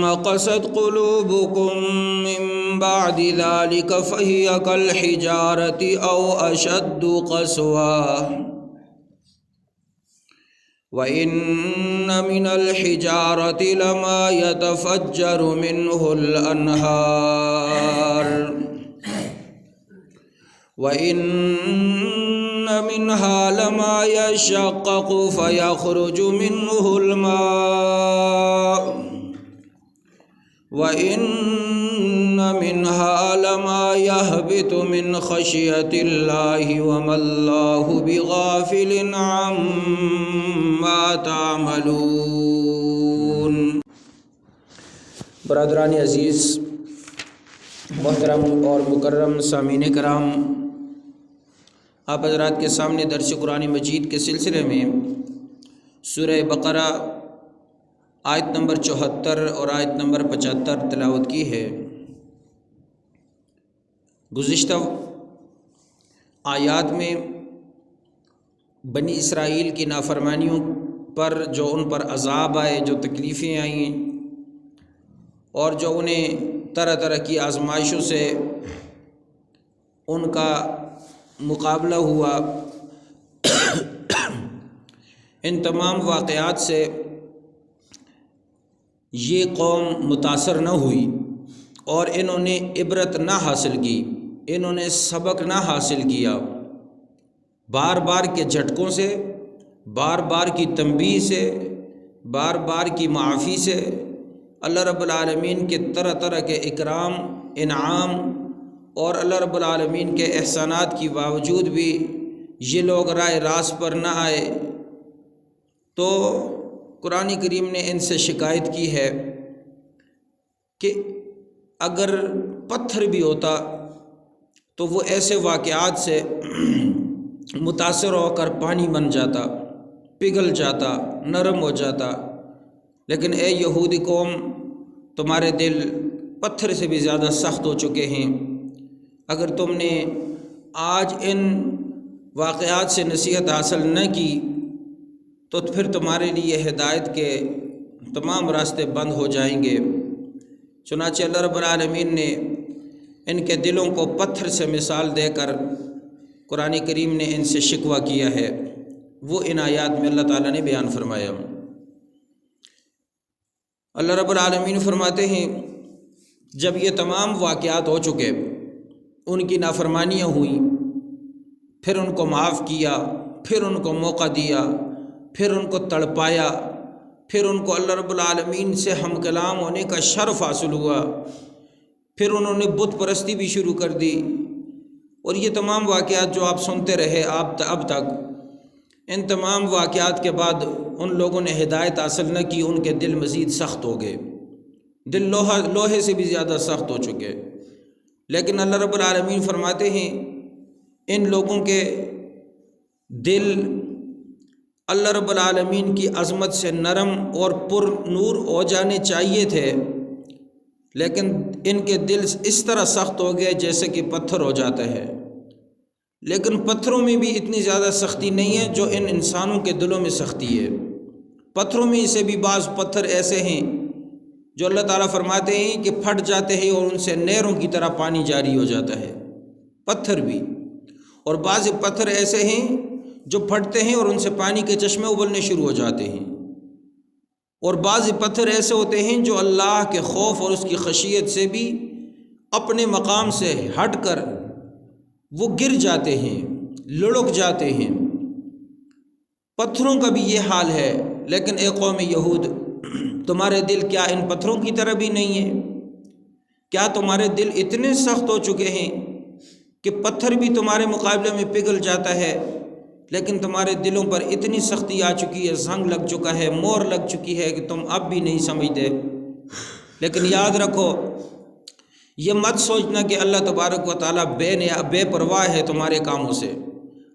قست قلوبكم من بعد ذلك فهي كالحجارة أو أشد قسوة وإن من الحجارة لما يتفجر منه الأنهار وإن منها لما يشقق فيخرج منه الماء وإن منها لما يهبط من خشية الله وما الله بغافل عما تعملون۔ برادران عزیز، محترم اور مکرم سامعین کرام، آپ حضرات کے سامنے درس قرآن مجید کے سلسلے میں سورہ بقرہ آیت نمبر 74 اور آیت نمبر 75 تلاوت کی ہے۔ گزشتہ آیات میں بنی اسرائیل کی نافرمانیوں پر جو ان پر عذاب آئے، جو تکلیفیں آئیں اور جو انہیں طرح طرح کی آزمائشوں سے ان کا مقابلہ ہوا، ان تمام واقعات سے یہ قوم متاثر نہ ہوئی اور انہوں نے عبرت نہ حاصل کی، انہوں نے سبق نہ حاصل کیا۔ بار بار کے جھٹکوں سے، بار بار کی تنبیہ سے، بار بار کی معافی سے اللہ رب العالمین کے طرح طرح کے اکرام، انعام اور اللہ رب العالمین کے احسانات کی باوجود بھی یہ لوگ رائے راست پر نہ آئے، تو قرآن کریم نے ان سے شکایت کی ہے کہ اگر پتھر بھی ہوتا تو وہ ایسے واقعات سے متاثر ہو کر پانی بن جاتا، پگھل جاتا، نرم ہو جاتا، لیکن اے یہودی قوم، تمہارے دل پتھر سے بھی زیادہ سخت ہو چکے ہیں۔ اگر تم نے آج ان واقعات سے نصیحت حاصل نہ کی تو پھر تمہارے لیے ہدایت کے تمام راستے بند ہو جائیں گے۔ چنانچہ اللہ رب العالمین نے ان کے دلوں کو پتھر سے مثال دے کر قرآن کریم نے ان سے شکوہ کیا ہے، وہ ان آیات میں اللہ تعالیٰ نے بیان فرمایا۔ اللہ رب العالمین فرماتے ہیں جب یہ تمام واقعات ہو چکے، ان کی نافرمانیاں ہوئیں، پھر ان کو معاف کیا، پھر ان کو موقع دیا، پھر ان کو تڑپایا، پھر ان کو اللہ رب العالمین سے ہم کلام ہونے کا شرف حاصل ہوا، پھر انہوں نے بت پرستی بھی شروع کر دی، اور یہ تمام واقعات جو آپ سنتے رہے اب تک، ان تمام واقعات کے بعد ان لوگوں نے ہدایت حاصل نہ کی، ان کے دل مزید سخت ہو گئے، دل لوہے سے بھی زیادہ سخت ہو چکے۔ لیکن اللہ رب العالمین فرماتے ہیں ان لوگوں کے دل اللہ رب العالمین کی عظمت سے نرم اور پر نور ہو جانے چاہیے تھے، لیکن ان کے دل اس طرح سخت ہو گئے جیسے کہ پتھر ہو جاتا ہے۔ لیکن پتھروں میں بھی اتنی زیادہ سختی نہیں ہے جو ان انسانوں کے دلوں میں سختی ہے۔ پتھروں میں سے بھی بعض پتھر ایسے ہیں جو اللہ تعالیٰ فرماتے ہیں کہ پھٹ جاتے ہیں اور ان سے نہروں کی طرح پانی جاری ہو جاتا ہے، پتھر بھی۔ اور بعض پتھر ایسے ہیں جو پھٹتے ہیں اور ان سے پانی کے چشمے ابلنے شروع ہو جاتے ہیں، اور بعض پتھر ایسے ہوتے ہیں جو اللہ کے خوف اور اس کی خشیت سے بھی اپنے مقام سے ہٹ کر وہ گر جاتے ہیں، لڑک جاتے ہیں۔ پتھروں کا بھی یہ حال ہے، لیکن اے قوم یہود، تمہارے دل کیا ان پتھروں کی طرح بھی نہیں ہے؟ کیا تمہارے دل اتنے سخت ہو چکے ہیں کہ پتھر بھی تمہارے مقابلے میں پگھل جاتا ہے، لیکن تمہارے دلوں پر اتنی سختی آ چکی ہے، زنگ لگ چکا ہے، مور لگ چکی ہے کہ تم اب بھی نہیں سمجھتے۔ لیکن یاد رکھو، یہ مت سوچنا کہ اللہ تبارک و تعالیٰ بے پرواہ ہے تمہارے کاموں سے۔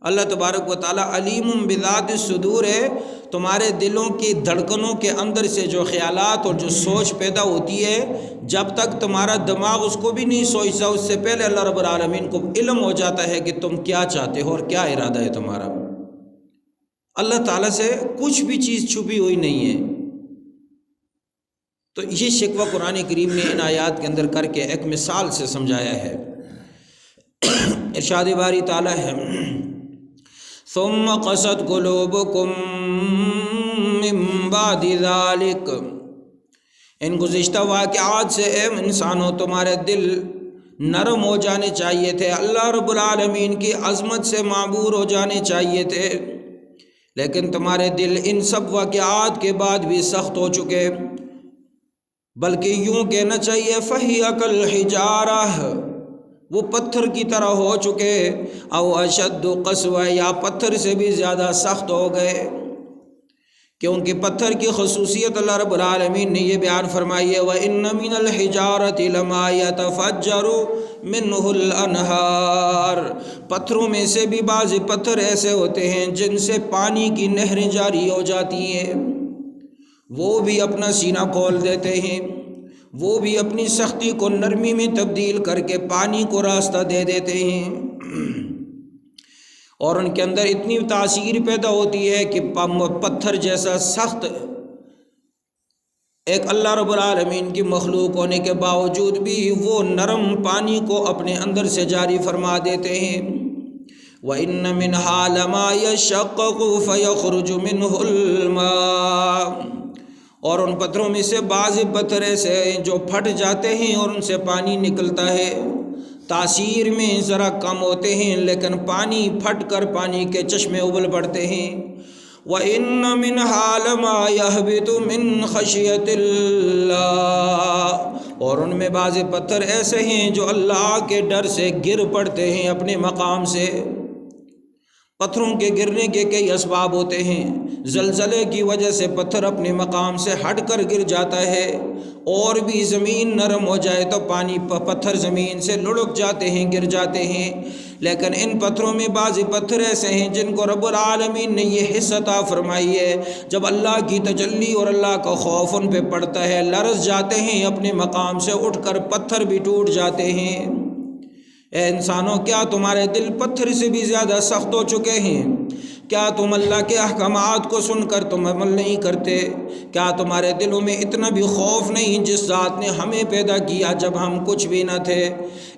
اللہ تبارک و تعالیٰ علیم بذات الصدور ہے، تمہارے دلوں کی دھڑکنوں کے اندر سے جو خیالات اور جو سوچ پیدا ہوتی ہے، جب تک تمہارا دماغ اس کو بھی نہیں سوچتا، اس سے پہلے اللہ رب العالمین کو علم ہو جاتا ہے کہ تم کیا چاہتے ہو اور کیا ارادہ ہے تمہارا۔ اللہ تعالیٰ سے کچھ بھی چیز چھپی ہوئی نہیں ہے۔ تو یہ شکوہ قرآن کریم نے ان آیات کے اندر کر کے ایک مثال سے سمجھایا ہے۔ ارشاد باری تعالیٰ ہے ثم قست قلوبکم من بعد ذلک، ان گزشتہ واقعات سے اے انسانوں تمہارے دل نرم ہو جانے چاہیے تھے، اللہ رب العالمین کی عظمت سے معبور ہو جانے چاہیے تھے، لیکن تمہارے دل ان سب واقعات کے بعد بھی سخت ہو چکے، بلکہ یوں کہنا چاہیے فَهِيَ كَالْحِجَارَةِ، وہ پتھر کی طرح ہو چکے، او اشد قسوہ، یا پتھر سے بھی زیادہ سخت ہو گئے، کیونکہ پتھر کی خصوصیت اللہ رب العالمین نے یہ بیان فرمائی ہے وَإِنَّ مِنَ الْحِجَارَةِ لَمَا يَتَفَجَّرُ مِنْهُ الْأَنْهَارُ، پتھروں میں سے بھی بعض پتھر ایسے ہوتے ہیں جن سے پانی کی نہریں جاری ہو جاتی ہیں، وہ بھی اپنا سینہ کھول دیتے ہیں، وہ بھی اپنی سختی کو نرمی میں تبدیل کر کے پانی کو راستہ دے دیتے ہیں، اور ان کے اندر اتنی تاثیر پیدا ہوتی ہے کہ پتھر جیسا سخت ایک اللہ رب العالمین کی مخلوق ہونے کے باوجود بھی وہ نرم پانی کو اپنے اندر سے جاری فرما دیتے ہیں۔ وَإِنَّ مِنْهَا لَمَا يَشَّقَّقُ فَيَخْرُجُ مِنْهُ الْمَاءُ، اور ان پتھروں میں سے بعض پتھر ایسے ہیں جو پھٹ جاتے ہیں اور ان سے پانی نکلتا ہے، تاثیر میں ذرا کم ہوتے ہیں لیکن پانی پھٹ کر پانی کے چشمے ابل پڑتے ہیں۔ وَإِنَّ مِنْهَا لَمَا يَهْبِطُ مِنْ خَشْيَةِ اللَّهِ، اور ان میں بعض پتھر ایسے ہیں جو اللہ کے ڈر سے گر پڑتے ہیں اپنے مقام سے۔ پتھروں کے گرنے کے کئی اسباب ہوتے ہیں، زلزلے کی وجہ سے پتھر اپنے مقام سے ہٹ کر گر جاتا ہے، اور بھی زمین نرم ہو جائے تو پتھر زمین سے لڑک جاتے ہیں، گر جاتے ہیں، لیکن ان پتھروں میں بعض پتھر ایسے ہیں جن کو رب العالمین نے یہ حصہ عطا فرمائی ہے، جب اللہ کی تجلی اور اللہ کا خوف ان پہ پڑتا ہے لرز جاتے ہیں، اپنے مقام سے اٹھ کر پتھر بھی ٹوٹ جاتے ہیں۔ اے انسانوں، کیا تمہارے دل پتھر سے بھی زیادہ سخت ہو چکے ہیں؟ کیا تم اللہ کے احکامات کو سن کر تم عمل نہیں کرتے؟ کیا تمہارے دلوں میں اتنا بھی خوف نہیں جس ذات نے ہمیں پیدا کیا جب ہم کچھ بھی نہ تھے؟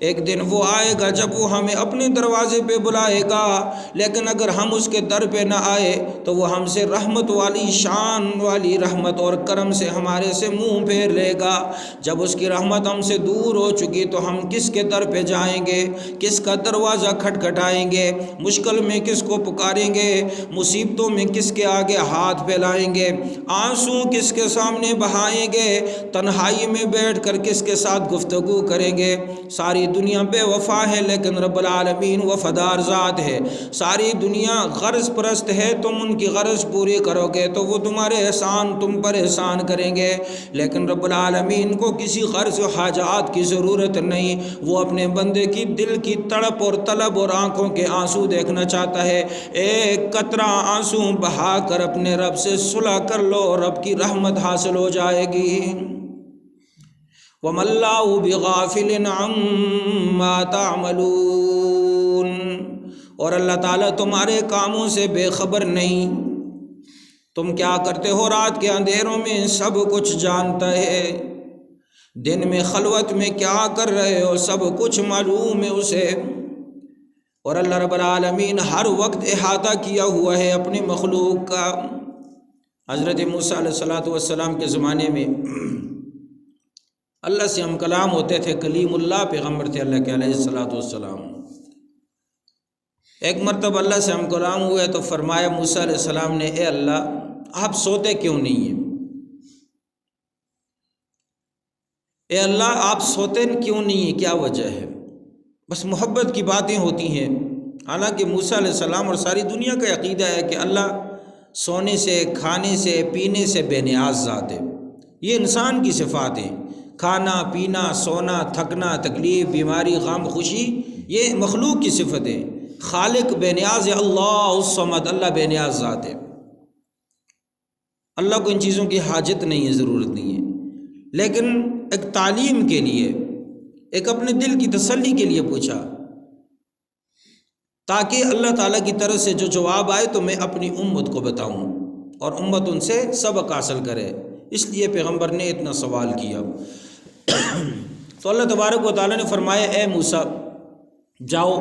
ایک دن وہ آئے گا جب وہ ہمیں اپنے دروازے پہ بلائے گا، لیکن اگر ہم اس کے در پہ نہ آئے تو وہ ہم سے رحمت والی، شان والی رحمت اور کرم سے ہمارے سے منہ پھیر لے گا۔ جب اس کی رحمت ہم سے دور ہو چکی تو ہم کس کے در پہ جائیں گے؟ کس کا دروازہ کھٹکھٹائیں گے؟ مشکل میں کس کو پکاریں گے؟ مصیبتوں میں کس کے آگے ہاتھ پھیلائیں گے؟ آنسو کس کے سامنے بہائیں گے؟ تنہائی میں بیٹھ کر کس کے ساتھ گفتگو کریں گے؟ ساری دنیا بے وفا ہے لیکن رب العالمین وفادار ذات ہے۔ ساری دنیا غرض پرست ہے، تم ان کی غرض پوری کرو گے تو وہ تمہارے احسان تم پر احسان کریں گے، لیکن رب العالمین کو کسی غرض و حاجات کی ضرورت نہیں، وہ اپنے بندے کی دل کی تڑپ اور طلب اور آنکھوں کے آنسو دیکھنا چاہتا ہے۔ ایک قطرہ آنسو بہا کر اپنے رب سے صلح کر لو، رب کی رحمت حاصل ہو جائے گی۔ وَمَا اللَّهُ بِغَافِلٍ عَمَّا تَعْمَلُونَ، اور اللہ تعالیٰ تمہارے کاموں سے بے خبر نہیں، تم کیا کرتے ہو رات کے اندھیروں میں سب کچھ جانتا ہے، دن میں خلوت میں کیا کر رہے ہو سب کچھ معلوم ہے اسے، اور اللہ رب العالمین ہر وقت احاطہ کیا ہوا ہے اپنی مخلوق کا۔ حضرت موسیٰ علیہ السلام کے زمانے میں اللہ سے ہم کلام ہوتے تھے، کلیم اللہ پیغمبر تھے اللہ کے علیہ السلام۔ ایک مرتبہ اللہ سے ہم کلام ہوئے تو فرمایا موسیٰ علیہ السلام نے، اے اللہ آپ سوتے کیوں نہیں ہیں؟ اے اللہ آپ سوتے کیوں نہیں ہیں، کیا وجہ ہے؟ بس محبت کی باتیں ہوتی ہیں، حالانکہ موسیٰ علیہ السلام اور ساری دنیا کا عقیدہ ہے کہ اللہ سونے سے، کھانے سے، پینے سے بے نیاز ذات ہے۔ یہ انسان کی صفات ہیں، کھانا پینا، سونا، تھکنا، تکلیف، بیماری، غم، خوشی، یہ مخلوق کی صفت ہے۔ خالق بے نیاز ہے، اللہ الصمد، اللہ بے نیاز ذات ہے، اللہ کو ان چیزوں کی حاجت نہیں ہے، ضرورت نہیں ہے، لیکن ایک تعلیم کے لیے، ایک اپنے دل کی تسلی کے لیے پوچھا تاکہ اللہ تعالیٰ کی طرف سے جو جواب آئے تو میں اپنی امت کو بتاؤں اور امت ان سے سبق حاصل کرے۔ اس لیے پیغمبر نے اتنا سوال کیا۔ تو اللہ تبارک و تعالیٰ نے فرمایا اے موسیٰ جاؤ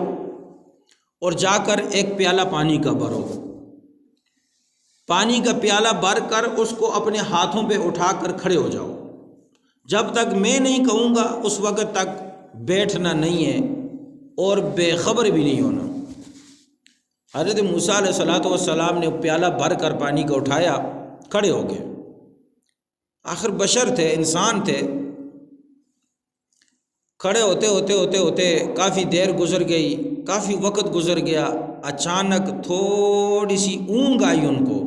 اور جا کر ایک پیالہ پانی کا بھرو، پانی کا پیالہ بھر کر اس کو اپنے ہاتھوں پہ اٹھا کر کھڑے ہو جاؤ، جب تک میں نہیں کہوں گا اس وقت تک بیٹھنا نہیں ہے اور بے خبر بھی نہیں ہونا۔ حضرت موسیٰ علیہ السلام نے پیالہ بھر کر پانی کو اٹھایا، کھڑے ہو گئے، آخر بشر تھے، انسان تھے، کھڑے ہوتے ہوتے ہوتے ہوتے کافی دیر گزر گئی، کافی وقت گزر گیا، اچانک تھوڑی سی اونگ آئی ان کو،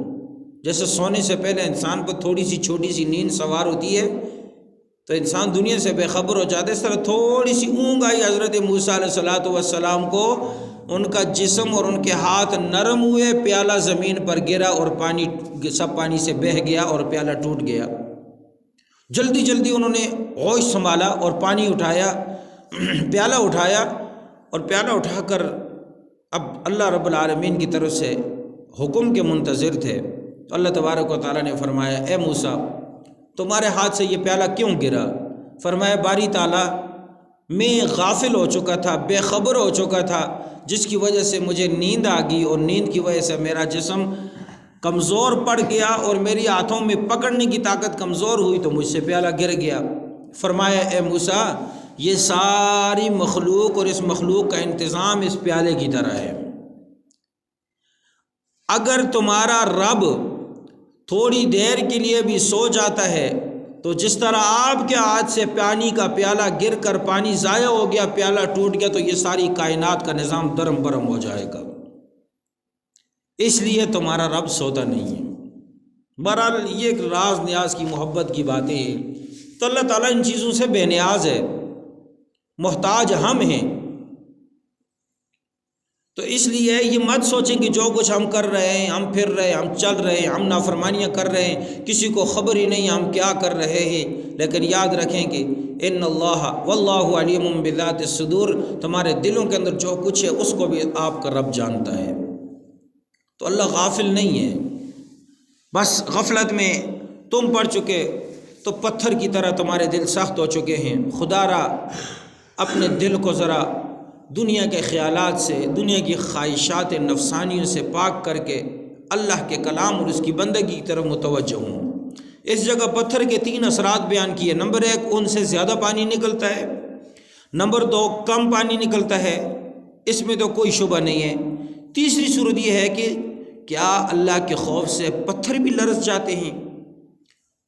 جیسے سونے سے پہلے انسان پر تھوڑی سی چھوٹی سی نیند سوار ہوتی ہے تو انسان دنیا سے بے خبر ہو جاتا ہے، اس طرح تھوڑی سی اونگ آئی حضرت موسیٰ علیہ السلام کو، ان کا جسم اور ان کے ہاتھ نرم ہوئے، پیالہ زمین پر گرا اور پانی سے بہہ گیا اور پیالہ ٹوٹ گیا۔ جلدی جلدی انہوں نے ہوش سنبھالا اور پانی اٹھایا، پیالہ اٹھایا، اور پیالہ اٹھا کر اب اللہ رب العالمین کی طرف سے حکم کے منتظر تھے۔ تو اللہ تبارک و تعالیٰ نے فرمایا اے موسیٰ تمہارے ہاتھ سے یہ پیالہ کیوں گرا؟ فرمایا باری تعالیٰ میں غافل ہو چکا تھا، بے خبر ہو چکا تھا، جس کی وجہ سے مجھے نیند آ گئی اور نیند کی وجہ سے میرا جسم کمزور پڑ گیا اور میری ہاتھوں میں پکڑنے کی طاقت کمزور ہوئی تو مجھ سے پیالہ گر گیا۔ فرمایا اے موسیٰ یہ ساری مخلوق اور اس مخلوق کا انتظام اس پیالے کی طرح ہے، اگر تمہارا رب تھوڑی دیر کے لیے بھی سو جاتا ہے تو جس طرح آپ کے ہاتھ سے پانی کا پیالہ گر کر پانی ضائع ہو گیا، پیالہ ٹوٹ گیا، تو یہ ساری کائنات کا نظام درم برم ہو جائے گا، اس لیے تمہارا رب سوتا نہیں ہے۔ بہرحال یہ ایک راز نیاز کی محبت کی باتیں ہیں، تو اللہ تعالیٰ ان چیزوں سے بے نیاز ہے، محتاج ہم ہیں۔ تو اس لیے یہ مت سوچیں کہ جو کچھ ہم کر رہے ہیں، ہم پھر رہے ہیں، ہم چل رہے ہیں، ہم نافرمانیاں کر رہے ہیں، کسی کو خبر ہی نہیں ہم کیا کر رہے ہیں، لیکن یاد رکھیں کہ ان اللہ واللہ علیم بذات الصدور، تمہارے دلوں کے اندر جو کچھ ہے اس کو بھی آپ کا رب جانتا ہے۔ تو اللہ غافل نہیں ہے، بس غفلت میں تم پڑ چکے تو پتھر کی طرح تمہارے دل سخت ہو چکے ہیں۔ خدا را اپنے دل کو ذرا دنیا کے خیالات سے، دنیا کی خواہشات نفسانیوں سے پاک کر کے اللہ کے کلام اور اس کی بندگی کی طرف متوجہ ہوں۔ اس جگہ پتھر کے 3 اثرات بیان کیے۔ نمبر 1 ان سے زیادہ پانی نکلتا ہے، نمبر 2 کم پانی نکلتا ہے، اس میں تو کوئی شبہ نہیں ہے، تیسری صورت یہ ہے کہ کیا اللہ کے خوف سے پتھر بھی لرز جاتے ہیں؟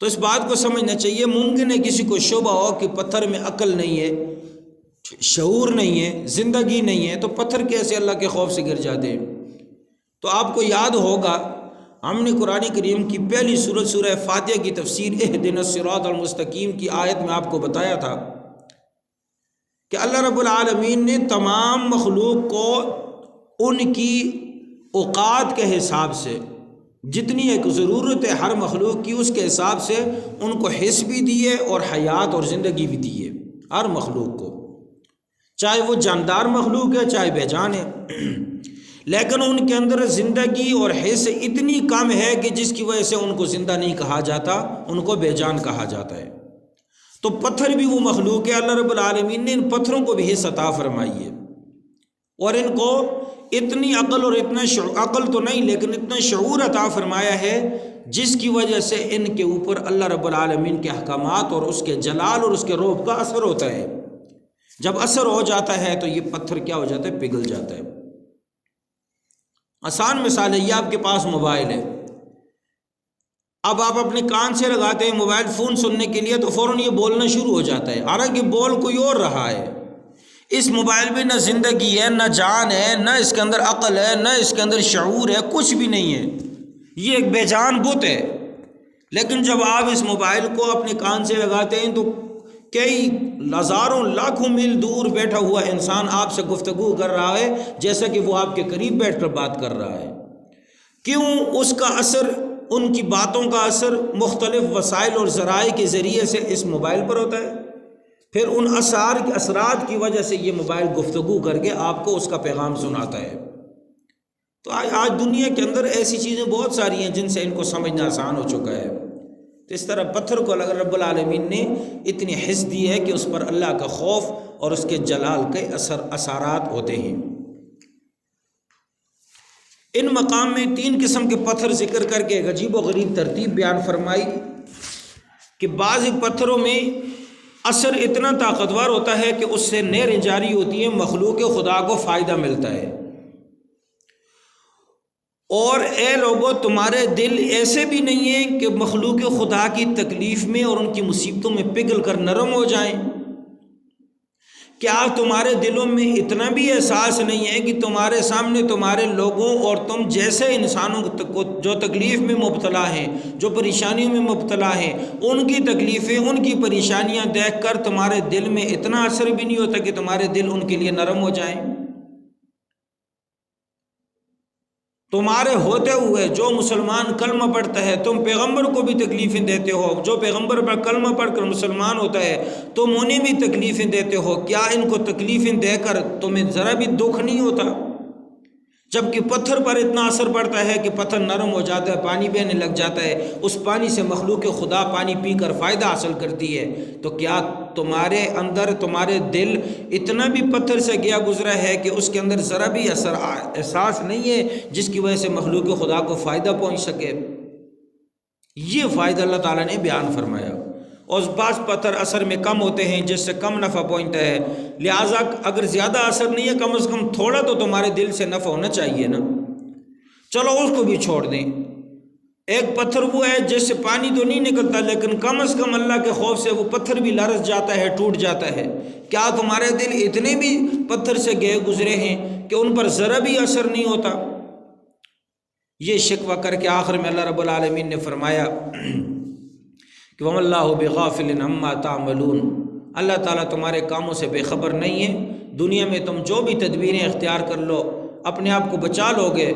تو اس بات کو سمجھنا چاہیے، ممکن ہے کسی کو شبہ ہو کہ پتھر میں عقل نہیں ہے، شعور نہیں ہے، زندگی نہیں ہے، تو پتھر کیسے اللہ کے خوف سے گر جاتے ہیں؟ تو آپ کو یاد ہوگا ہم نے قرآن کریم کی پہلی سورت سورہ فاتحہ کی تفسیر اہدنا الصراط المستقیم کی آیت میں آپ کو بتایا تھا کہ اللہ رب العالمین نے تمام مخلوق کو ان کی اوقات کے حساب سے، جتنی ایک ضرورت ہے ہر مخلوق کی اس کے حساب سے ان کو حس بھی دیے اور حیات اور زندگی بھی دیے، ہر مخلوق کو، چاہے وہ جاندار مخلوق ہے چاہے بے جان ہے، لیکن ان کے اندر زندگی اور حس اتنی کم ہے کہ جس کی وجہ سے ان کو زندہ نہیں کہا جاتا، ان کو بے جان کہا جاتا ہے۔ تو پتھر بھی وہ مخلوق ہے، اللہ رب العالمین نے ان پتھروں کو بھی حس عطا فرمائی ہے اور ان کو اتنی عقل اور اتنا عقل تو نہیں لیکن اتنا شعور عطا فرمایا ہے جس کی وجہ سے ان کے اوپر اللہ رب العالمین کے احکامات اور اس کے جلال اور اس کے رعب کا اثر ہوتا ہے۔ جب اثر ہو جاتا ہے تو یہ پتھر کیا ہو جاتا ہے؟ پگھل جاتا ہے۔ آسان مثال ہے، یہ آپ کے پاس موبائل ہے، اب آپ اپنے کان سے لگاتے ہیں موبائل فون سننے کے لیے تو فوراً یہ بولنا شروع ہو جاتا ہے، حالانکہ بول کوئی اور رہا ہے۔ اس موبائل میں نہ زندگی ہے، نہ جان ہے، نہ اس کے اندر عقل ہے، نہ اس کے اندر شعور ہے، کچھ بھی نہیں ہے، یہ ایک بے جان بت ہے۔ لیکن جب آپ اس موبائل کو اپنے کان سے لگاتے ہیں تو کئی ہزاروں لاکھوں میل دور بیٹھا ہوا انسان آپ سے گفتگو کر رہا ہے جیسا کہ وہ آپ کے قریب بیٹھ کر بات کر رہا ہے۔ کیوں؟ اس کا اثر، ان کی باتوں کا اثر مختلف وسائل اور ذرائع کے ذریعے سے اس موبائل پر ہوتا ہے، پھر ان اثرات کی وجہ سے یہ موبائل گفتگو کر کے آپ کو اس کا پیغام سناتا ہے۔ تو آج دنیا کے اندر ایسی چیزیں بہت ساری ہیں جن سے ان کو سمجھنا آسان ہو چکا ہے۔ تو اس طرح پتھر کو اگر رب العالمین نے اتنی حس دی ہے کہ اس پر اللہ کا خوف اور اس کے جلال کے اثرات ہوتے ہیں۔ ان مقام میں 3 قسم کے پتھر ذکر کر کے ایک عجیب و غریب ترتیب بیان فرمائی کہ بعض پتھروں میں اثر اتنا طاقتور ہوتا ہے کہ اس سے نہریں جاری ہوتی ہیں، مخلوق خدا کو فائدہ ملتا ہے۔ اور اے لوگو، تمہارے دل ایسے بھی نہیں ہیں کہ مخلوق خدا کی تکلیف میں اور ان کی مصیبتوں میں پگھل کر نرم ہو جائیں۔ کیا تمہارے دلوں میں اتنا بھی احساس نہیں ہے کہ تمہارے سامنے تمہارے لوگوں اور تم جیسے انسانوں کو جو تکلیف میں مبتلا ہیں، جو پریشانیوں میں مبتلا ہیں، ان کی تکلیفیں، ان کی پریشانیاں دیکھ کر تمہارے دل میں اتنا اثر بھی نہیں ہوتا کہ تمہارے دل ان کے لیے نرم ہو جائیں؟ تمہارے ہوتے ہوئے جو مسلمان کلمہ پڑھتا ہے، تم پیغمبر کو بھی تکلیفیں دیتے ہو، جو پیغمبر پر کلمہ پڑھ کر مسلمان ہوتا ہے تم انہیں بھی تکلیفیں دیتے ہو، کیا ان کو تکلیفیں دے کر تمہیں ذرا بھی دکھ نہیں ہوتا؟ جبکہ پتھر پر اتنا اثر پڑتا ہے کہ پتھر نرم ہو جاتا ہے، پانی بہنے لگ جاتا ہے، اس پانی سے مخلوق خدا پانی پی کر فائدہ حاصل کرتی ہے، تو کیا تمہارے اندر، تمہارے دل اتنا بھی پتھر سے گیا گزرا ہے کہ اس کے اندر ذرا بھی احساس نہیں ہے جس کی وجہ سے مخلوق خدا کو فائدہ پہنچ سکے؟ یہ فائدہ اللہ تعالیٰ نے بیان فرمایا۔ اور بعض پتھر اثر میں کم ہوتے ہیں جس سے کم نفع پہنچتا ہے، لہٰذا اگر زیادہ اثر نہیں ہے، کم از کم تھوڑا تو تمہارے دل سے نفع ہونا چاہیے نا۔ چلو اس کو بھی چھوڑ دیں، ایک پتھر وہ ہے جس سے پانی تو نہیں نکلتا لیکن کم از کم اللہ کے خوف سے وہ پتھر بھی لرز جاتا ہے، ٹوٹ جاتا ہے۔ کیا تمہارے دل اتنے بھی پتھر سے گئے گزرے ہیں کہ ان پر ذرا بھی اثر نہیں ہوتا؟ یہ شکوہ کر کے آخر میں اللہ رب العالمین نے فرمایا کہ وَمَا اللَّهُ بِغَافِلٍ عَمَّا تَعْمَلُونَ، اللہ تعالیٰ تمہارے کاموں سے بے خبر نہیں ہے۔ دنیا میں تم جو بھی تدبیریں اختیار کر لو اپنے آپ کو بچا لو گے،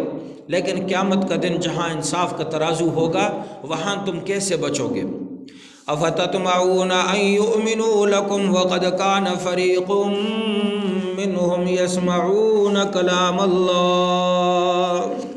لیکن قیامت کا دن جہاں انصاف کا ترازو ہوگا وہاں تم کیسے بچو گے؟ أَفَتَطْمَعُونَ أَن يُؤْمِنُوا لَكُمْ وَقَدْ كَانَ فَرِيقٌ مِّنْهُمْ يَسْمَعُونَ كَلَامَ اللَّهِ